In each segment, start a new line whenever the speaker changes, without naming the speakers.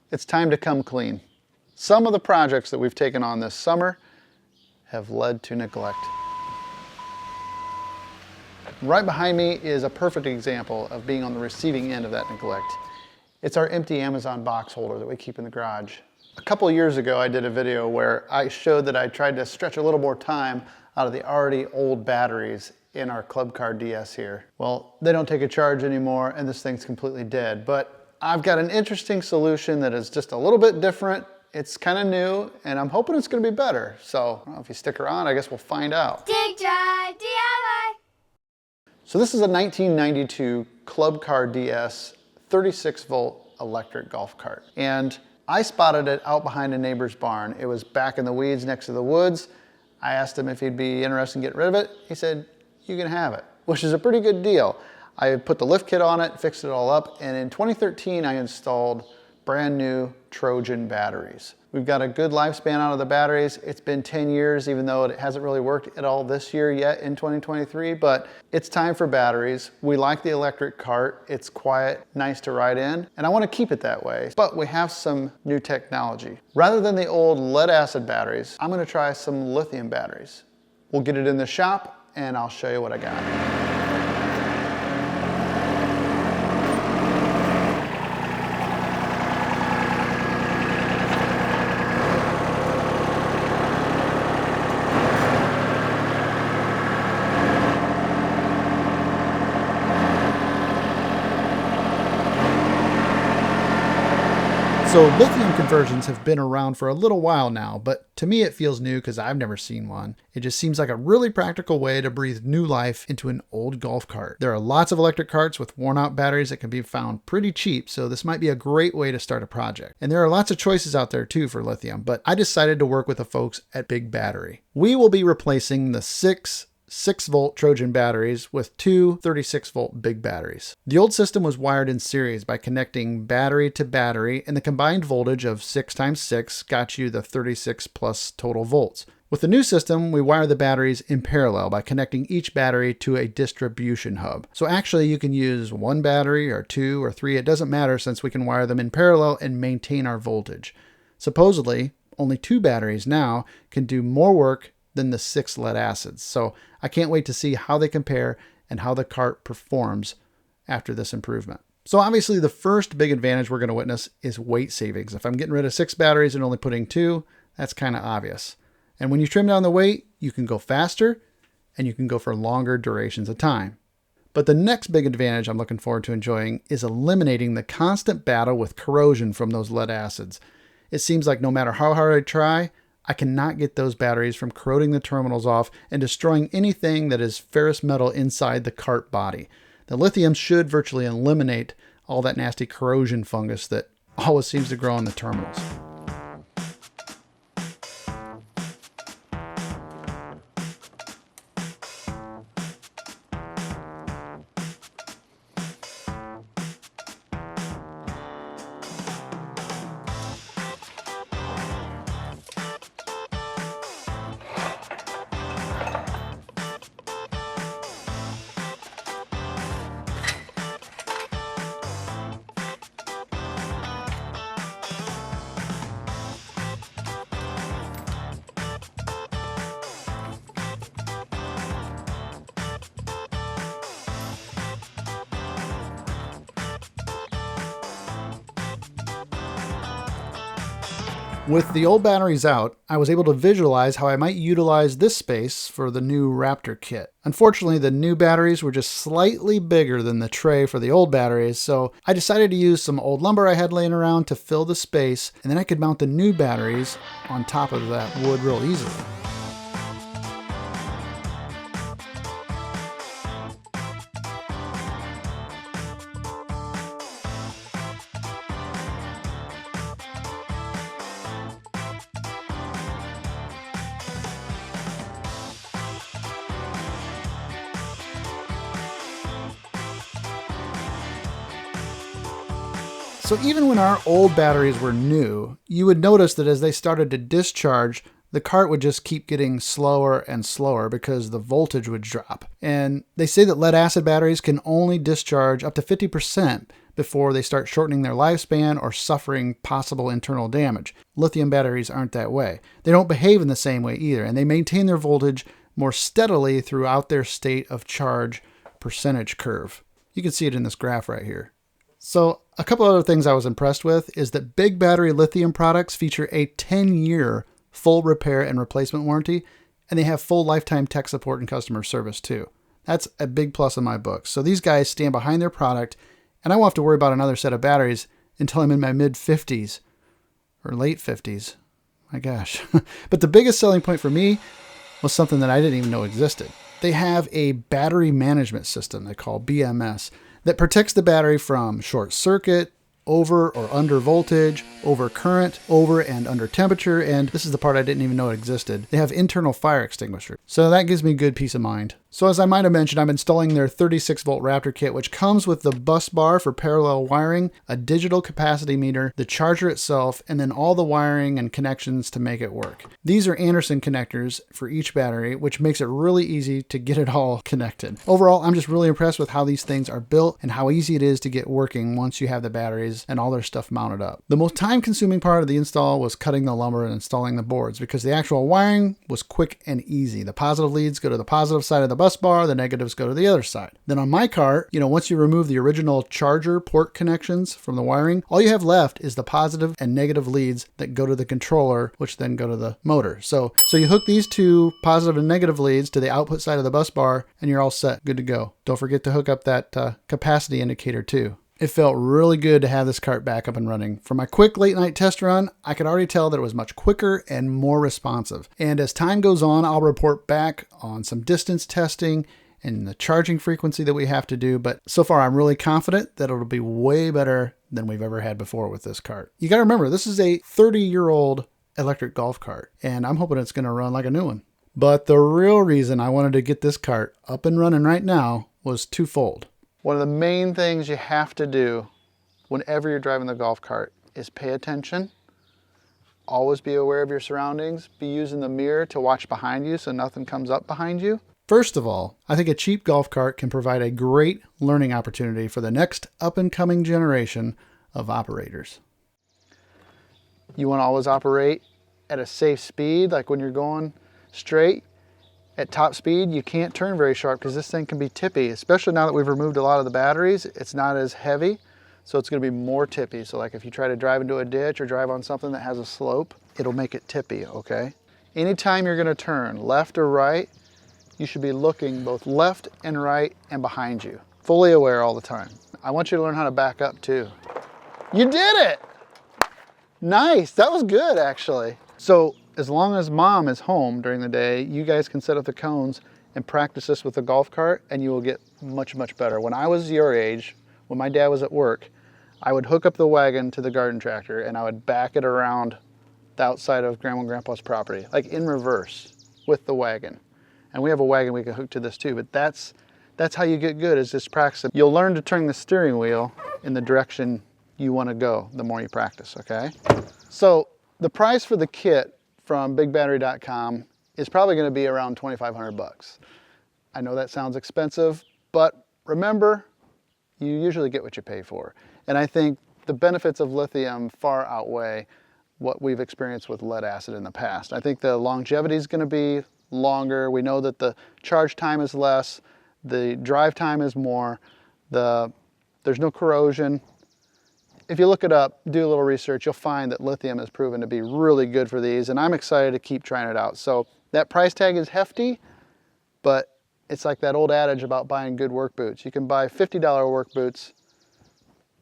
It's time to come clean. Some of the projects that we've taken on this summer have led to neglect. Right behind me is a perfect example of being on the receiving end of that neglect. It's our empty Amazon box holder that we keep in the garage. A couple years ago, I did a video where I showed that I tried to stretch a little more time out of the already old batteries in our Club Car DS here. Well, they don't take a charge anymore and this thing's completely dead, but I've got an interesting solution that is just a little bit different. It's kind of new and I'm hoping it's going to be better. So well, if you stick around, I guess we'll find out.
Dig Drive DIY.
So this is a 1992 Club Car DS 36 volt electric golf cart. And I spotted it out behind a neighbor's barn. It was back in the weeds next to the woods. I asked him if he'd be interested in getting rid of it. He said, you can have it, which is a pretty good deal. I put the lift kit on it, fixed it all up, and in 2013 I installed brand new Trojan batteries. We've got a good lifespan out of the batteries. It's been 10 years, even though it hasn't really worked at all this year yet in 2023, but it's time for batteries. We like the electric cart. It's quiet, nice to ride in, and I want to keep it that way, but we have some new technology. Rather than the old lead acid batteries, I'm going to try some lithium batteries. We'll get it in the shop and I'll show you what I got. So lithium conversions have been around for a little while now, but to me it feels new because I've never seen one. It just seems like a really practical way to breathe new life into an old golf cart. There are lots of electric carts with worn out batteries that can be found pretty cheap, so this might be a great way to start a project. And there are lots of choices out there too for lithium, but I decided to work with the folks at Big Battery. We will be replacing the 6-volt Trojan batteries with two 36-volt big batteries. The old system was wired in series by connecting battery to battery, and the combined voltage of 6 times 6 got you the 36 plus total volts. With the new system, we wire the batteries in parallel by connecting each battery to a distribution hub. So actually you can use one battery or two or three, it doesn't matter since we can wire them in parallel and maintain our voltage. Supposedly, only 2 batteries now can do more work than the 6 lead acids. So I can't wait to see how they compare and how the cart performs after this improvement. So obviously the first big advantage we're going to witness is weight savings. If I'm getting rid of 6 batteries and only putting 2, that's kind of obvious. And when you trim down the weight, you can go faster and you can go for longer durations of time. But the next big advantage I'm looking forward to enjoying is eliminating the constant battle with corrosion from those lead acids. It seems like no matter how hard I try, I cannot get those batteries from corroding the terminals off and destroying anything that is ferrous metal inside the cart body. The lithium should virtually eliminate all that nasty corrosion fungus that always seems to grow in the terminals. With the old batteries out, I was able to visualize how I might utilize this space for the new Raptor kit. Unfortunately, the new batteries were just slightly bigger than the tray for the old batteries, so I decided to use some old lumber I had laying around to fill the space, and then I could mount the new batteries on top of that wood real easily. So even when our old batteries were new, you would notice that as they started to discharge, the cart would just keep getting slower and slower because the voltage would drop. And they say that lead acid batteries can only discharge up to 50% before they start shortening their lifespan or suffering possible internal damage. Lithium batteries aren't that way. They don't behave in the same way either, and they maintain their voltage more steadily throughout their state of charge percentage curve. You can see it in this graph right here. So a couple other things I was impressed with is that Big Battery lithium products feature a 10-year full repair and replacement warranty, and they have full lifetime tech support and customer service too. That's a big plus in my book. So these guys stand behind their product, and I won't have to worry about another set of batteries until I'm in my mid-50s or late 50s. My gosh. But the biggest selling point for me was something that I didn't even know existed. They have a battery management system they call BMS that protects the battery from short circuit, over or under voltage, over current, over and under temperature, and this is the part I didn't even know it existed. They have internal fire extinguishers. So that gives me good peace of mind. So as I might have mentioned, I'm installing their 36 volt Raptor kit, which comes with the bus bar for parallel wiring, a digital capacity meter, the charger itself, and then all the wiring and connections to make it work. These are Anderson connectors for each battery, which makes it really easy to get it all connected. Overall, I'm just really impressed with how these things are built and how easy it is to get working once you have the batteries and all their stuff mounted up. The most time-consuming part of the install was cutting the lumber and installing the boards, because the actual wiring was quick and easy. The positive leads go to the positive side of the bus bar, the negatives go to the other side. Then on my cart, once you remove the original charger port connections from the wiring, all you have left is the positive and negative leads that go to the controller, which then go to the motor. So you hook these two positive and negative leads to the output side of the bus bar, and you're all set, good to go. Don't forget to hook up that capacity indicator too. It felt really good to have this cart back up and running. For my quick late night test run, I could already tell that it was much quicker and more responsive. And as time goes on, I'll report back on some distance testing and the charging frequency that we have to do. But so far, I'm really confident that it'll be way better than we've ever had before with this cart. You got to remember, this is a 30-year-old electric golf cart, and I'm hoping it's going to run like a new one. But the real reason I wanted to get this cart up and running right now was twofold. One of the main things you have to do whenever you're driving the golf cart is pay attention. Always be aware of your surroundings. Be using the mirror to watch behind you so nothing comes up behind you. First of all, I think a cheap golf cart can provide a great learning opportunity for the next up-and-coming generation of operators. You want to always operate at a safe speed, like when you're going straight. At top speed, you can't turn very sharp because this thing can be tippy, especially now that we've removed a lot of the batteries. It's not as heavy, so it's going to be more tippy. So like if you try to drive into a ditch or drive on something that has a slope, it'll make it tippy, okay? Anytime you're going to turn left or right, you should be looking both left and right and behind you. Fully aware all the time. I want you to learn how to back up too. You did it! Nice, that was good actually. So as long as mom is home during the day, you guys can set up the cones and practice this with the golf cart, and you will get much, much better. When I was your age, when my dad was at work, I would hook up the wagon to the garden tractor and I would back it around the outside of Grandma and Grandpa's property, like in reverse with the wagon. And we have a wagon we can hook to this too, but that's how you get good, is just practice. You'll learn to turn the steering wheel in the direction you want to go the more you practice, okay? So the price for the kit from bigbattery.com is probably going to be around $2,500. I know that sounds expensive, but remember, you usually get what you pay for. And I think the benefits of lithium far outweigh what we've experienced with lead acid in the past. I think the longevity is going to be longer. We know that the charge time is less, the drive time is more, there's no corrosion. If you look it up, do a little research, you'll find that lithium has proven to be really good for these, and I'm excited to keep trying it out. So that price tag is hefty, but it's like that old adage about buying good work boots. You can buy $50 work boots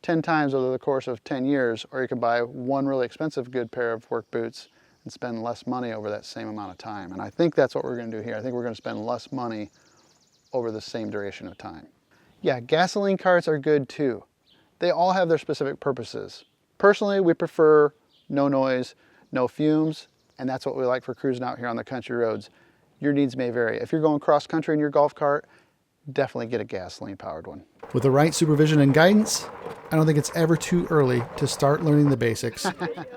10 times over the course of 10 years, or you can buy one really expensive good pair of work boots and spend less money over that same amount of time. And I think that's what we're going to do here. I think we're going to spend less money over the same duration of time. Yeah, gasoline carts are good too. They all have their specific purposes. Personally, we prefer no noise, no fumes, and that's what we like for cruising out here on the country roads. Your needs may vary. If you're going cross country in your golf cart, definitely get a gasoline powered one. With the right supervision and guidance, I don't think it's ever too early to start learning the basics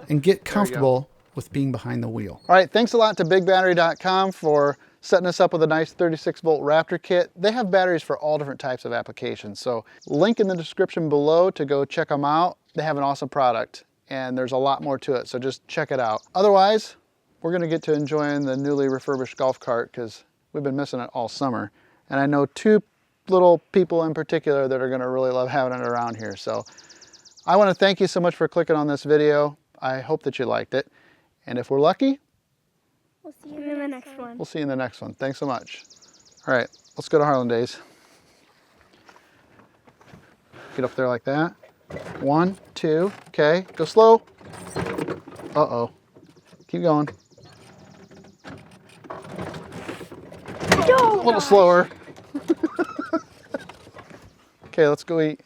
and get comfortable with being behind the wheel. All right, thanks a lot to bigbattery.com for setting us up with a nice 36-volt Raptor kit. They have batteries for all different types of applications. So link in the description below to go check them out. They have an awesome product and there's a lot more to it. So just check it out. Otherwise, we're gonna get to enjoying the newly refurbished golf cart because we've been missing it all summer. And I know two little people in particular that are gonna really love having it around here. So I wanna thank you so much for clicking on this video. I hope that you liked it. And if we're lucky,
We'll see you in the next one.
we'll see you in the next one. Thanks so much. All right, let's go to Harlan Days. Get up there like that. 1, 2, okay, go slow. Uh-oh, keep going. A little slower. Okay, let's go eat.